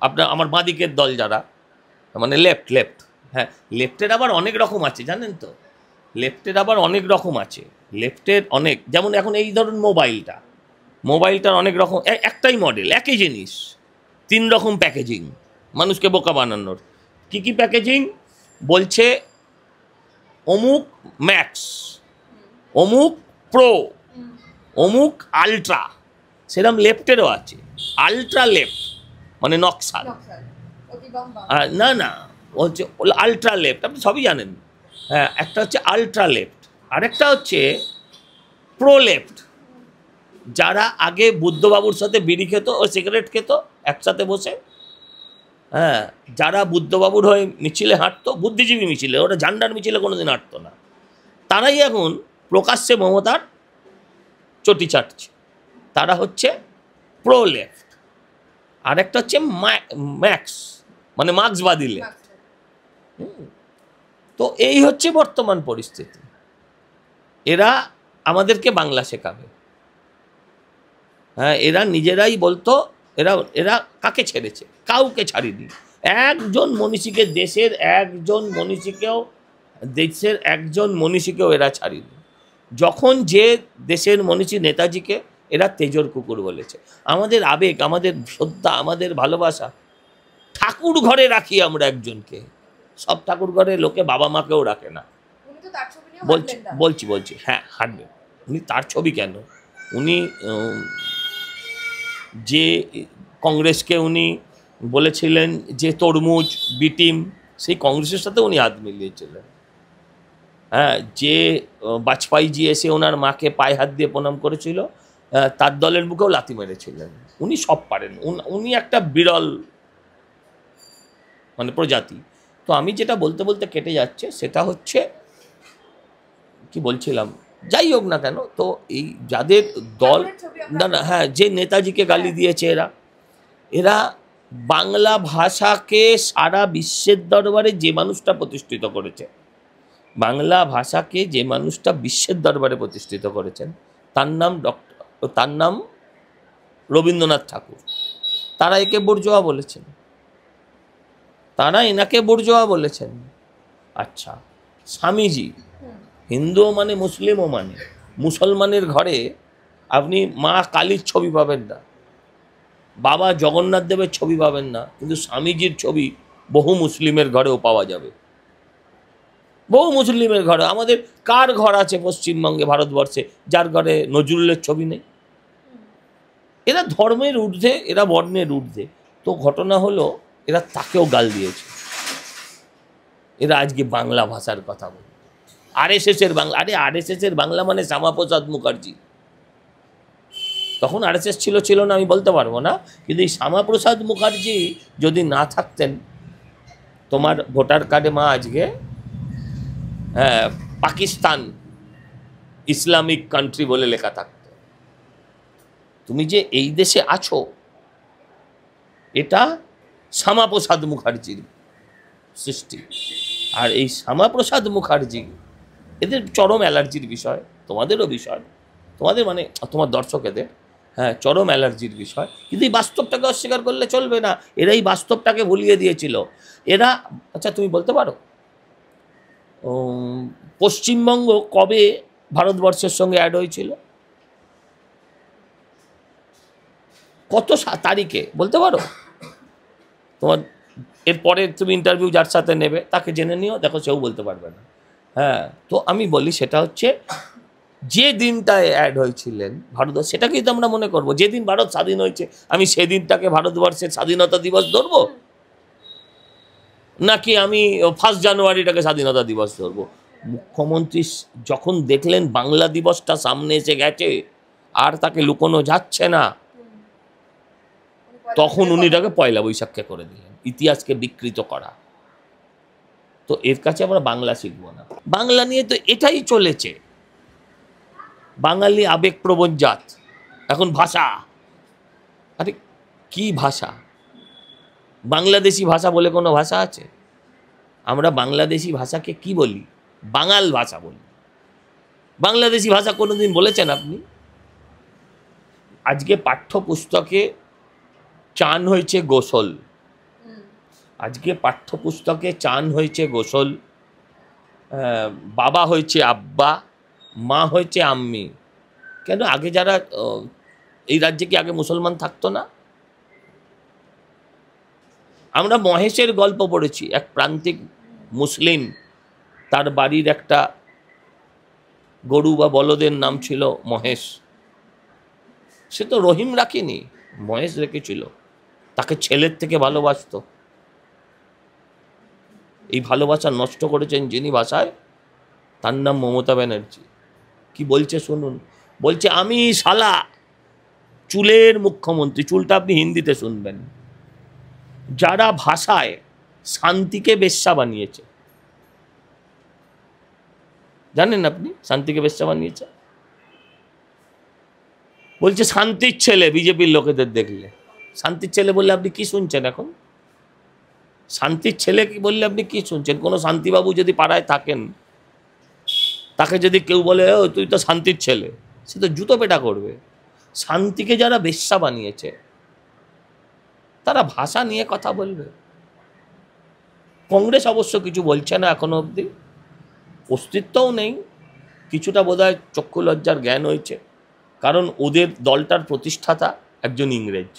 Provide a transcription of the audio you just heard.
আপনার আমার বাঁদিকের দল যারা, মানে লেফট, হ্যাঁ, লেফটের আবার অনেক রকম আছে জানেন তো, লেফটের আবার অনেক রকম আছে, লেফটের অনেক, যেমন এখন এই ধরুন মোবাইলটার অনেক রকম, একটাই মডেল, একই জিনিস, 3 রকম প্যাকেজিং মানুষকে বোকা বানানোর। কি প্যাকেজিং বলছে? অমুক ম্যাক্স, অমুক প্রো, অমুক আলট্রা। সেরকম লেফটেরও আছে, আলট্রা লেফট মানে নকশাল, না হচ্ছে আলট্রা লেফট, আপনি সবই জানেন। হ্যাঁ, একটা হচ্ছে আলট্রা লেফট, আরেকটা হচ্ছে প্রো লেফট, যারা আগে বুদ্ধবাবুর সাথে বিড়ি খেত ও সিগারেট খেত একসাথে বসে, হ্যাঁ, যারা বুদ্ধবাবুর হয়ে মিছিলে হাঁটতো, বুদ্ধিজীবী মিছিলে, ওটা ঝান্ডার মিছিলে কোনোদিন হাঁটতো না, তারাই এখন প্রকাশ্যে মমতার চটি চাটছে, তারা হচ্ছে প্রো লেফট। আরেকটা হচ্ছে ম্যাক্স মানে মার্ক্সবাদী লেফট। তো এই হচ্ছে বর্তমান পরিস্থিতি। এরা আমাদেরকে বাংলা শেখাবে, হ্যাঁ, এরা নিজেরাই বলতো, এরা কাকে ছেড়েছে? কাউকে ছাড়িনি। একজন মনীষীকেও এরা ছাড়িনি। যখন যে দেশের মনীষী নেতাজিকে এরা তেজর কুকুর বলেছে। আমাদের আবেগ, আমাদের শ্রদ্ধা, আমাদের ভালোবাসা, ঠাকুর ঘরে রাখি আমরা একজনকে, সব ঠাকুর ঘরে লোকে বাবা মাকেও রাখে না। বলছি হ্যাঁ, হাঁটবে। উনি তার ছবি কেন, উনি যে কংগ্রেসকে উনি বলেছিলেন যে তরমুজ বিটিম, সেই কংগ্রেসের সাথে উনি হাত মিলিয়েছিলেন। হ্যাঁ, যে বাজপেয়ীজি এসে ওনার মাকে পায়ে হাত দিয়ে প্রণাম করেছিল, তার দলের মুখেও লাথি মেরেছিলেন। উনি সব পারেন, উনি একটা বিরল মানে প্রজাতি। তো আমি যেটা বলতে কেটে যাচ্ছে সেটা হচ্ছে, কি বলছিলাম, যাই হোক না কেন, তো এই যাদের দল, না হ্যাঁ, যে নেতাজিকে গালি দিয়েছে এরা বাংলা ভাষাকে সারা বিশ্বের দরবারে যে মানুষটা প্রতিষ্ঠিত করেছে, বাংলা ভাষাকে যে মানুষটা বিশ্বের দরবারে প্রতিষ্ঠিত করেছেন, তার নাম রবীন্দ্রনাথ ঠাকুর। তারা একে বুর্জোয়া বলেছেন, তারা এনাকে বুর্জোয়া বলেছেন। আচ্ছা, স্বামীজি হিন্দুও মানে মুসলিমও মানে, মুসলমানের ঘরে আপনি মা কালীর ছবি পাবেন না, বাবা জগন্নাথ দেবের ছবি পাবেন না, কিন্তু স্বামীজির ছবি বহু মুসলিমের ঘরেও পাওয়া যাবে, বহু মুসলিমের ঘরে। আমাদের কার ঘর আছে পশ্চিমবঙ্গে, ভারতবর্ষে, যার ঘরে নজরুলের ছবি নেই? এরা ধর্মের ঊর্ধ্বে, এরা বর্ণের ঊর্ধ্বে। তো ঘটনা হলো, এরা তাকেও গাল দিয়েছে। এরা আজকে বাংলা ভাষার কথা বলে, আরএসএসের বাংলা। আরে আরএসএসের বাংলা মানে শ্যামাপ্রসাদ মুখার্জি। তখন আরএসএস ছিল না আমি বলতে পারবো না, কিন্তু এই শ্যামাপ্রসাদ মুখার্জি যদি না থাকতেন, তোমার ভোটার কার্ডে মা আজকে পাকিস্তান ইসলামিক কান্ট্রি বলে লেখা থাকতো। তুমি যে এই দেশে আছো, এটা শ্যামাপ্রসাদ মুখার্জির সৃষ্টি। আর এই শ্যামাপ্রসাদ মুখার্জি, এদের চরম অ্যালার্জির বিষয়, তোমাদেরও বিষয়, তোমাদের মানে তোমার দর্শকেদের, হ্যাঁ, চরম অ্যালার্জির বিষয়। কিন্তু এই বাস্তবটাকে অস্বীকার করলে চলবে না। এরা এই বাস্তবটাকে ভুলিয়ে দিয়েছিল। এরা, আচ্ছা তুমি বলতে পারো পশ্চিমবঙ্গ কবে ভারতবর্ষের সঙ্গে অ্যাড হয়েছিল? কত তারিখে বলতে পারো? তোমার এরপরে তুমি ইন্টারভিউ যার সাথে নেবে তাকে জেনে নিও, দেখো সেও বলতে পারবে না। হ্যাঁ, তো আমি বলি সেটা হচ্ছে, যে দিনটায় অ্যাড হয়েছিলেন ভারতবর্ষ, সেটাকেই তো আমরা মনে করবো। যেদিন ভারত স্বাধীন হয়েছে, আমি সেদিনটাকে ভারতবর্ষের স্বাধীনতা দিবস ধরবো, নাকি আমি 1 জানুয়ারিটাকে স্বাধীনতা দিবস ধরবো? মুখ্যমন্ত্রী যখন দেখলেন বাংলা দিবসটা সামনে এসে গেছে আর তাকে লুকোনো যাচ্ছে না, তখন উনি এটাকে 1 বৈশাখকে করে দিলেন, ইতিহাসকে বিকৃত করা। তো এর কাছে আমরা বাংলা শিখবো না। বাংলা নিয়ে তো এটাই চলেছে, বাঙালি আবেগপ্রবণ জাত। এখন ভাষা, আরে কি ভাষা? বাংলাদেশি ভাষা বলে কোনো ভাষা আছে? আমরা বাংলাদেশি ভাষাকে কি বলি? বাঙাল ভাষা বলি। বাংলাদেশি ভাষা কোনোদিন বলেছেন আপনি? আজকে পাঠ্যপুস্তকে চান হয়েছে গোসল, আজকে পাঠ্যপুস্তকে চান হয়েছে গোসল, বাবা হয়েছে আব্বা, মা হয়েছে আম্মি। কেন আগে যারা এই রাজ্যে কি আগে মুসলমান থাকতো না? আমরা মহেশের গল্প পড়েছি, এক প্রান্তিক মুসলিম, তার বাড়ির একটা গরু বা বলদের নাম ছিল মহেশ। সে তো রহিম রাখেনি, মহেশ রেখেছিল, তাকে ছেলের থেকে ভালোবাসতো। এই ভালোবাসা নষ্ট করেছেন যিনি ভাষায়, তার নাম মমতা ব্যানার্জি। কি বলছে শুনুন, বলছে আমি শালা চুলের মুখ্যমন্ত্রী। চুলটা আপনি হিন্দিতে শুনবেন। যারা ভাষায় শান্তিকে বেশ্যা বানিয়েছে, জানেন আপনি শান্তিকে বেশ্যা বানিয়েছে? বলছে শান্তির ছেলে। বিজেপির লোকেদের দেখলে শান্তির ছেলে বললে আপনি কি শুনছেন? এখন শান্তির ছেলে কি বললে আপনি কি শুনছেন? কোনো শান্তিবাবু যদি পাড়ায় থাকেন, তাকে যদি কেউ বলে ও তুই তো শান্তির ছেলে, সে তো জুতো পেটা করবে। শান্তিকে যারা বেশ্যা বানিয়েছে তারা ভাষা নিয়ে কথা বলবে। কংগ্রেস অবশ্য কিছু বলছে না এখনো অবধি, অস্তিত্বও নেই। কিছুটা বোধহয় চক্ষু লজ্জার জ্ঞান হয়েছে, কারণ ওদের দলটার প্রতিষ্ঠাতা একজন ইংরেজ।